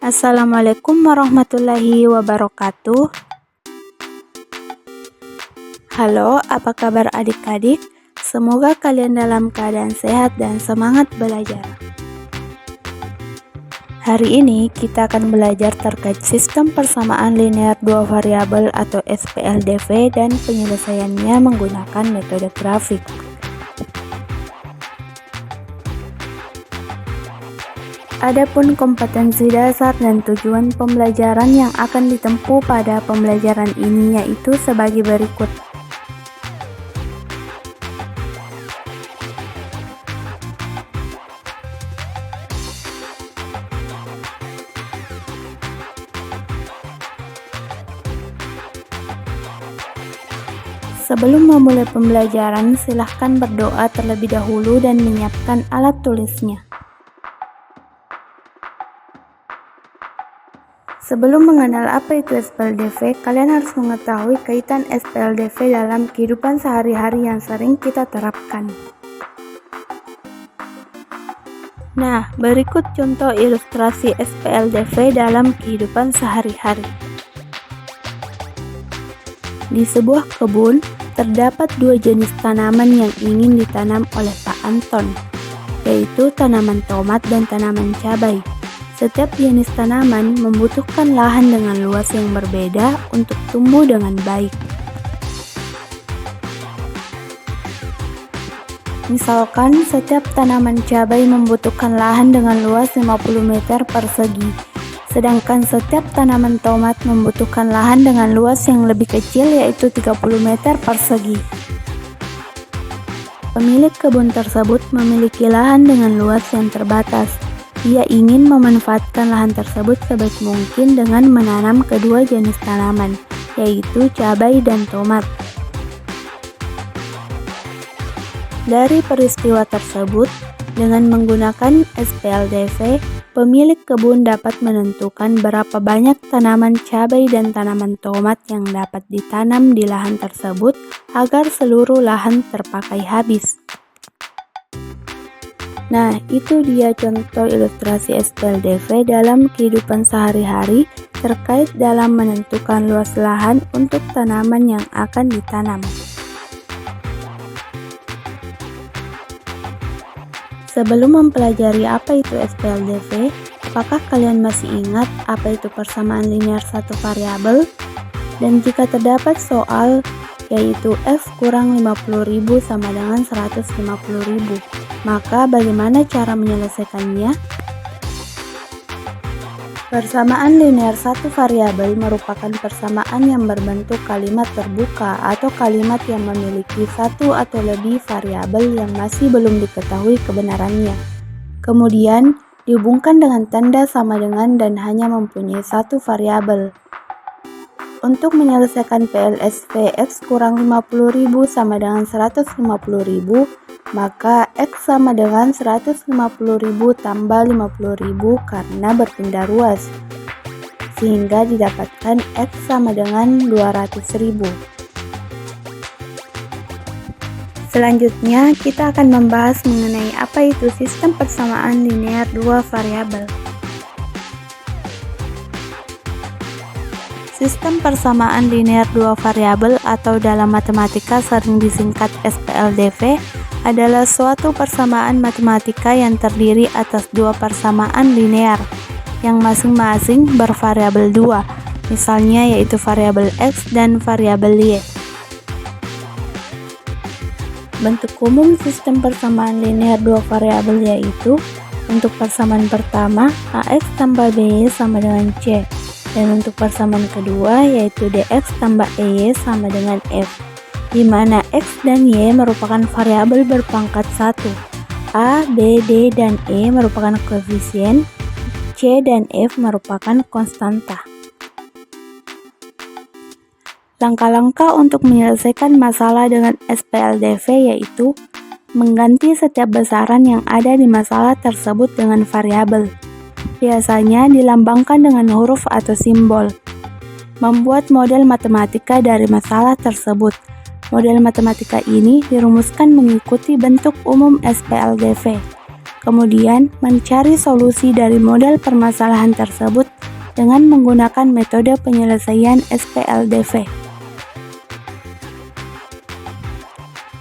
Assalamualaikum warahmatullahi wabarakatuh. Halo, apa kabar adik-adik? Semoga kalian dalam keadaan sehat dan semangat belajar. Hari ini kita akan belajar terkait sistem persamaan linear dua variabel atau SPLDV dan penyelesaiannya menggunakan metode grafik. Adapun kompetensi dasar dan tujuan pembelajaran yang akan ditempuh pada pembelajaran ini yaitu sebagai berikut. Sebelum memulai pembelajaran, silahkan berdoa terlebih dahulu dan menyiapkan alat tulisnya. Sebelum mengenal apa itu SPLDV, kalian harus mengetahui kaitan SPLDV dalam kehidupan sehari-hari yang sering kita terapkan. Nah, berikut contoh ilustrasi SPLDV dalam kehidupan sehari-hari. Di sebuah kebun, terdapat dua jenis tanaman yang ingin ditanam oleh Pak Anton, yaitu tanaman tomat dan tanaman cabai. Setiap jenis tanaman membutuhkan lahan dengan luas yang berbeda untuk tumbuh dengan baik. Misalkan, setiap tanaman cabai membutuhkan lahan dengan luas 50 meter persegi, sedangkan setiap tanaman tomat membutuhkan lahan dengan luas yang lebih kecil yaitu 30 meter persegi. Pemilik kebun tersebut memiliki lahan dengan luas yang terbatas. Ia ingin memanfaatkan lahan tersebut sebaik mungkin dengan menanam kedua jenis tanaman, yaitu cabai dan tomat. Dari peristiwa tersebut, dengan menggunakan SPLDV, pemilik kebun dapat menentukan berapa banyak tanaman cabai dan tanaman tomat yang dapat ditanam di lahan tersebut agar seluruh lahan terpakai habis. Nah, itu dia contoh ilustrasi SPLDV dalam kehidupan sehari-hari terkait dalam menentukan luas lahan untuk tanaman yang akan ditanam. Sebelum mempelajari apa itu SPLDV, apakah kalian masih ingat apa itu persamaan linear satu variabel? Dan jika terdapat soal yaitu X kurang 50.000 sama dengan 150.000, maka bagaimana cara menyelesaikannya? Persamaan linear satu variabel merupakan persamaan yang berbentuk kalimat terbuka atau kalimat yang memiliki satu atau lebih variabel yang masih belum diketahui kebenarannya. Kemudian dihubungkan dengan tanda sama dengan dan hanya mempunyai satu variabel. Untuk menyelesaikan PLSV X kurang 50.000 sama dengan 150.000, maka X sama dengan 150.000 tambah 50.000 karena berpindah ruas, sehingga didapatkan X sama dengan 200.000. Selanjutnya, kita akan membahas mengenai apa itu sistem persamaan linear dua variabel. Sistem persamaan linear dua variabel atau dalam matematika sering disingkat SPLDV adalah suatu persamaan matematika yang terdiri atas dua persamaan linear yang masing-masing bervariabel 2, misalnya yaitu variabel X dan variabel Y. Bentuk umum sistem persamaan linear dua variabel yaitu untuk persamaan pertama AX tambah BY sama dengan C, dan untuk persamaan kedua yaitu DX tambah EY sama dengan F, di mana X dan Y merupakan variabel berpangkat 1, A, B, D, dan E merupakan koefisien, C dan F merupakan konstanta. Langkah-langkah untuk menyelesaikan masalah dengan SPLDV yaitu mengganti setiap besaran yang ada di masalah tersebut dengan variabel. Biasanya dilambangkan dengan huruf atau simbol. Membuat model matematika dari masalah tersebut. Model matematika ini dirumuskan mengikuti bentuk umum SPLDV. Kemudian, mencari solusi dari model permasalahan tersebut dengan menggunakan metode penyelesaian SPLDV.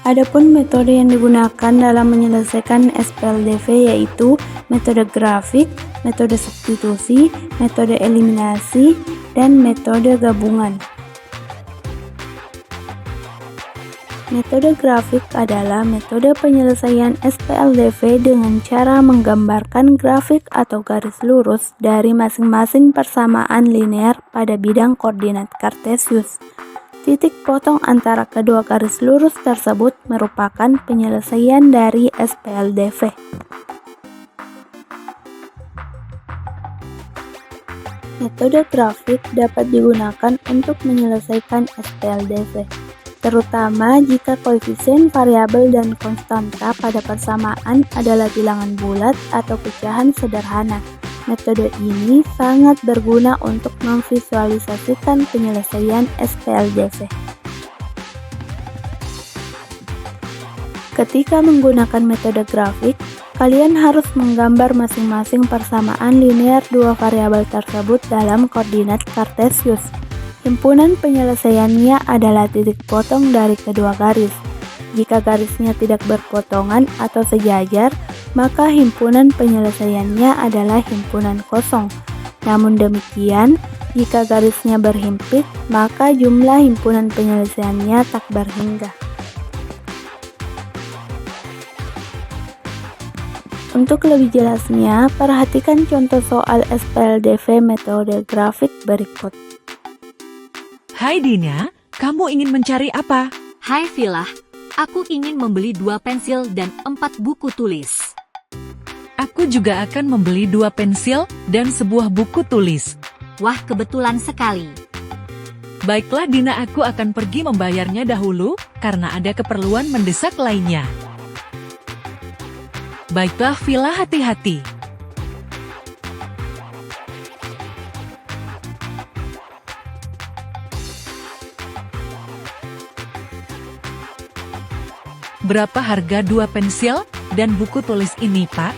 Adapun metode yang digunakan dalam menyelesaikan SPLDV yaitu metode grafik, metode substitusi, metode eliminasi, dan metode gabungan. Metode grafik adalah metode penyelesaian SPLDV dengan cara menggambarkan grafik atau garis lurus dari masing-masing persamaan linear pada bidang koordinat Kartesius. Titik potong antara kedua garis lurus tersebut merupakan penyelesaian dari SPLDV. Metode grafik dapat digunakan untuk menyelesaikan SPLDV, terutama jika koefisien variabel dan konstanta pada persamaan adalah bilangan bulat atau pecahan sederhana. Metode ini sangat berguna untuk memvisualisasikan penyelesaian SPLDV. Ketika menggunakan metode grafik, kalian harus menggambar masing-masing persamaan linear dua variabel tersebut dalam koordinat Kartesius. Himpunan penyelesaiannya adalah titik potong dari kedua garis. Jika garisnya tidak berpotongan atau sejajar, maka himpunan penyelesaiannya adalah himpunan kosong. Namun demikian, jika garisnya berhimpit, maka jumlah himpunan penyelesaiannya tak berhingga. Untuk lebih jelasnya, perhatikan contoh soal SPLDV metode grafik berikut. Hai Dina, kamu ingin mencari apa? Hai Villa, aku ingin membeli 2 pensil dan 4 buku tulis. Aku juga akan membeli 2 pensil dan sebuah buku tulis. Wah, kebetulan sekali. Baiklah Dina, aku akan pergi membayarnya dahulu karena ada keperluan mendesak lainnya. Baiklah Villa, hati-hati. Berapa harga 2 pensil dan buku tulis ini, Pak?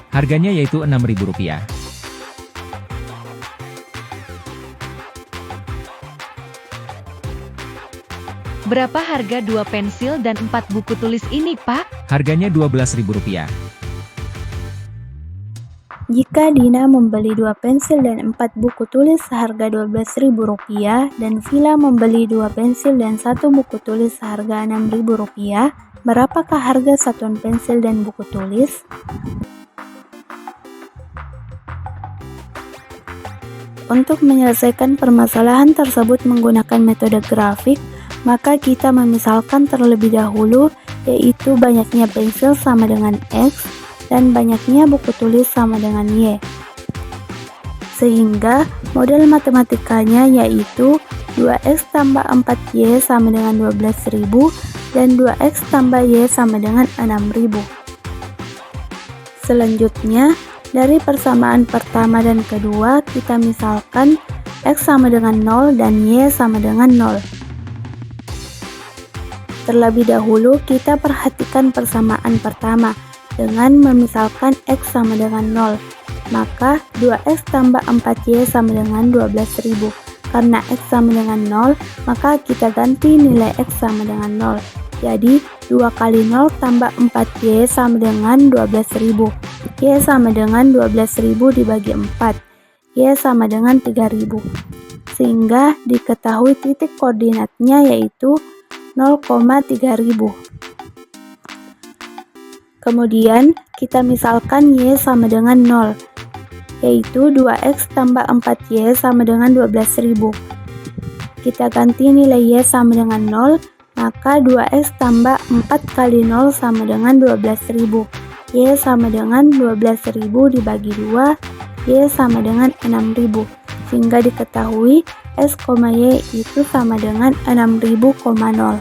Harganya yaitu Rp6.000. Berapa harga 2 pensil dan 4 buku tulis ini, Pak? Harganya Rp12.000. Jika Dina membeli 2 pensil dan 4 buku tulis seharga Rp12.000 dan Villa membeli 2 pensil dan 1 buku tulis seharga Rp6.000, berapakah harga satuan pensil dan buku tulis? Untuk menyelesaikan permasalahan tersebut menggunakan metode grafik, maka kita memisalkan terlebih dahulu, yaitu banyaknya pensil sama dengan X dan banyaknya buku tulis sama dengan Y. Sehingga model matematikanya yaitu 2X tambah 4Y sama dengan 12.000 dan 2X tambah Y sama dengan 6.000. Selanjutnya, dari persamaan pertama dan kedua kita misalkan X sama dengan 0 dan Y sama dengan 0. Terlebih dahulu kita perhatikan persamaan pertama dengan memisalkan X sama dengan 0. Maka 2X tambah 4Y sama dengan 12.000. Karena X sama dengan 0, maka kita ganti nilai X sama dengan 0. Jadi 2 kali 0 tambah 4Y sama dengan 12.000. Y sama dengan 12.000 dibagi 4. Y sama dengan 3.000. Sehingga diketahui titik koordinatnya yaitu 0,3000. Kemudian kita misalkan Y sama dengan 0, yaitu 2X tambah 4Y sama dengan 12.000. Kita ganti nilai Y sama dengan 0, maka 2X tambah 4 kali 0 sama dengan 12.000. Y sama dengan 12.000 dibagi 2, Y sama dengan 6.000. Sehingga diketahui S, Y itu sama dengan 6.000,0.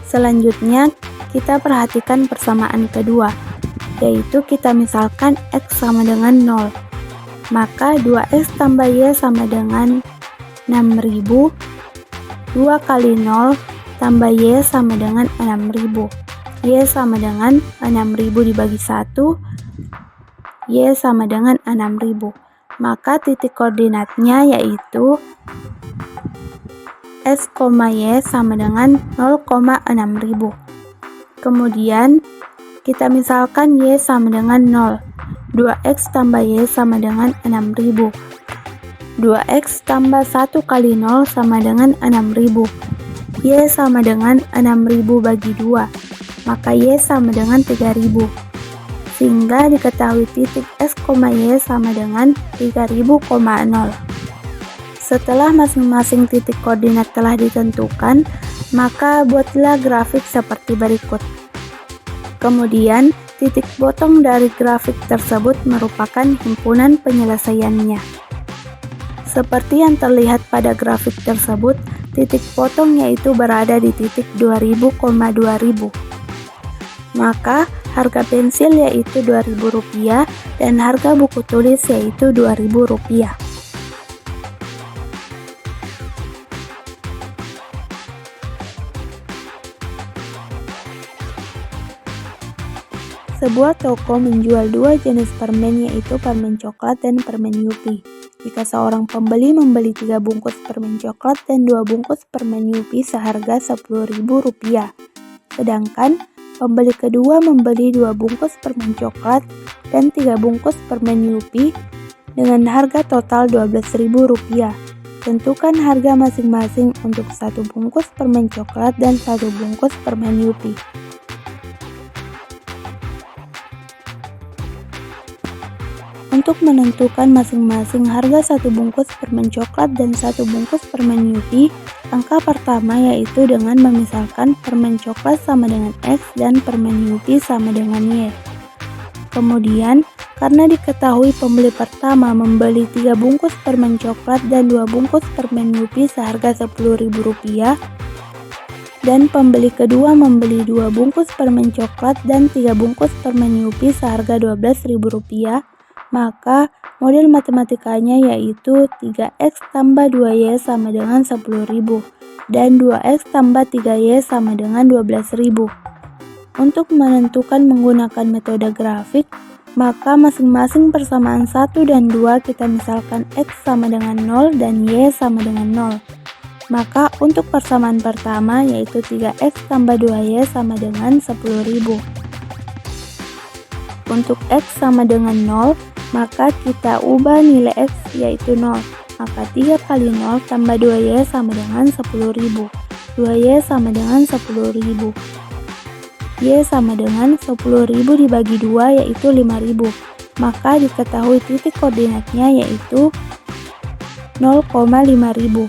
Selanjutnya, kita perhatikan persamaan kedua, yaitu kita misalkan X sama dengan 0. Maka 2X tambah Y sama dengan 6.000. 2 kali 0 tambah Y sama dengan 6.000. Y sama dengan 6.000 dibagi 1. Y sama dengan 6.000. Maka titik koordinatnya yaitu S, Y sama dengan 0,6000. Kemudian kita misalkan Y sama dengan 0. 2X tambah Y sama dengan 6.000. 2X tambah 1 kali 0 sama dengan 6.000. Y sama dengan 6.000 bagi 2. Maka Y sama dengan 3.000. Sehingga diketahui titik S, Y sama dengan 3.000,0. Setelah masing-masing titik koordinat telah ditentukan, maka buatlah grafik seperti berikut. Kemudian, titik potong dari grafik tersebut merupakan himpunan penyelesaiannya. Seperti yang terlihat pada grafik tersebut, titik potong yaitu berada di titik 2000,2000. Maka, harga pensil yaitu Rp2.000 dan harga buku tulis yaitu Rp2.000. Sebuah toko menjual dua jenis permen yaitu permen coklat dan permen Yupi. Jika seorang pembeli membeli 3 bungkus permen coklat dan 2 bungkus permen Yupi seharga Rp10.000. Sedangkan pembeli kedua membeli 2 bungkus permen coklat dan 3 bungkus permen Yupi dengan harga total Rp12.000. Tentukan harga masing-masing untuk 1 bungkus permen coklat dan 1 bungkus permen Yupi. Untuk menentukan masing-masing harga 1 bungkus permen coklat dan 1 bungkus permen Yupi, langkah pertama yaitu dengan memisalkan permen coklat sama dengan X dan permen Yupi sama dengan Y. Kemudian, karena diketahui pembeli pertama membeli 3 bungkus permen coklat dan 2 bungkus permen Yupi seharga Rp10.000, dan pembeli kedua membeli 2 bungkus permen coklat dan 3 bungkus permen Yupi seharga Rp12.000, maka model matematikanya yaitu 3X tambah 2Y sama dengan 10.000 dan 2X tambah 3Y sama dengan 12.000. Untuk menentukan menggunakan metode grafik, maka masing-masing persamaan 1 dan 2 kita misalkan X sama dengan 0 dan Y sama dengan 0. Maka untuk persamaan pertama yaitu 3X tambah 2Y sama dengan 10.000. Untuk X sama dengan 0, maka kita ubah nilai X yaitu 0. Maka 3 kali 0 tambah 2Y sama dengan 10.000. 2Y sama dengan 10.000. Y sama dengan 10.000 dibagi 2 yaitu 5.000. Maka diketahui titik koordinatnya yaitu 0,5000.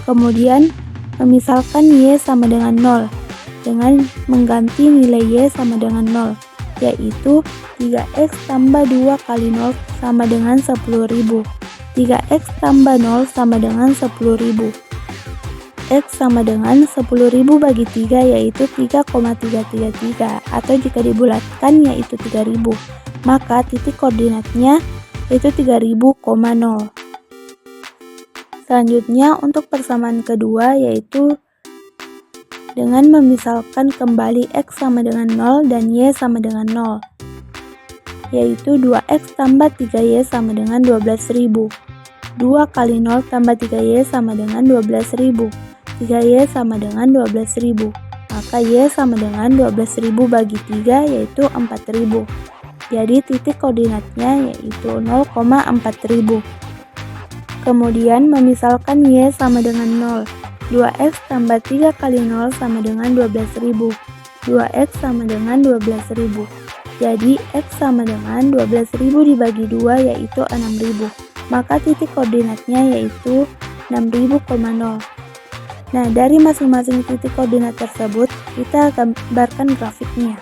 Kemudian memisalkan Y sama dengan 0 dengan mengganti nilai Y sama dengan 0, yaitu 3X tambah 2 kali 0 sama dengan 10.000. 3X tambah 0 sama dengan 10.000. X sama dengan 10.000 bagi 3 yaitu 3,333, atau jika dibulatkan yaitu 3.000. Maka titik koordinatnya yaitu 3.000,0. Selanjutnya untuk persamaan kedua yaitu dengan memisalkan kembali X sama dengan 0 dan Y sama dengan 0, yaitu 2X tambah 3Y sama dengan 12.000. 2 kali 0 tambah 3Y sama dengan 12.000. 3Y sama dengan 12.000. Maka Y sama dengan 12.000 bagi 3 yaitu 4.000. Jadi titik koordinatnya yaitu 0,4000. Kemudian memisalkan Y sama dengan 0. 2X tambah 3 kali 0 sama dengan 12.000. 2X sama dengan 12.000. Jadi X sama dengan 12.000 dibagi 2 yaitu 6.000. Maka titik koordinatnya yaitu 6.000,0. Nah, dari masing-masing titik koordinat tersebut, kita gambarkan grafiknya.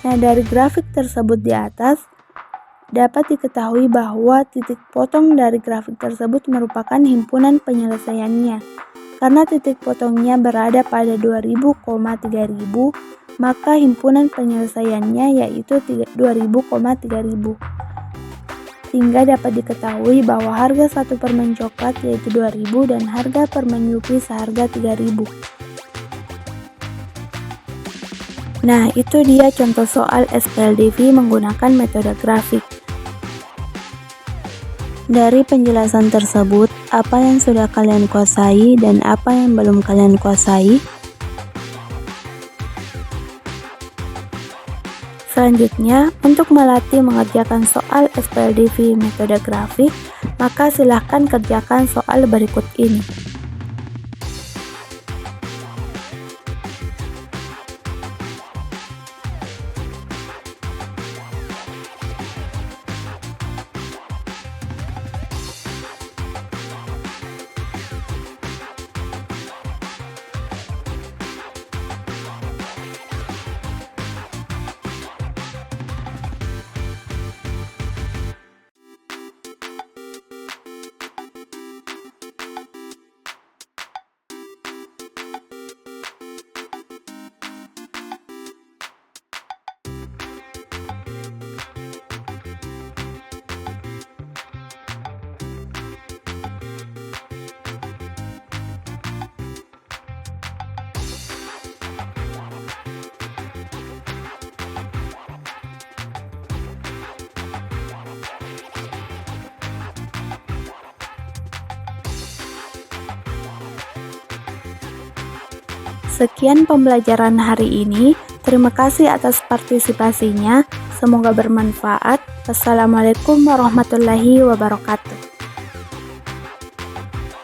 Nah, dari grafik tersebut di atas, dapat diketahui bahwa titik potong dari grafik tersebut merupakan himpunan penyelesaiannya. Karena titik potongnya berada pada 2000,3000, maka himpunan penyelesaiannya yaitu 2000,3000. Sehingga dapat diketahui bahwa harga 1 permen coklat yaitu 2000 dan harga permen Yupi seharga 3000. Nah, itu dia contoh soal SPLDV menggunakan metode grafik. Dari penjelasan tersebut, apa yang sudah kalian kuasai dan apa yang belum kalian kuasai? Selanjutnya, untuk melatih mengerjakan soal SPLDV metode grafik, maka silahkan kerjakan soal berikut ini. Sekian pembelajaran hari ini. Terima kasih atas partisipasinya. Semoga bermanfaat. Wassalamualaikum warahmatullahi wabarakatuh.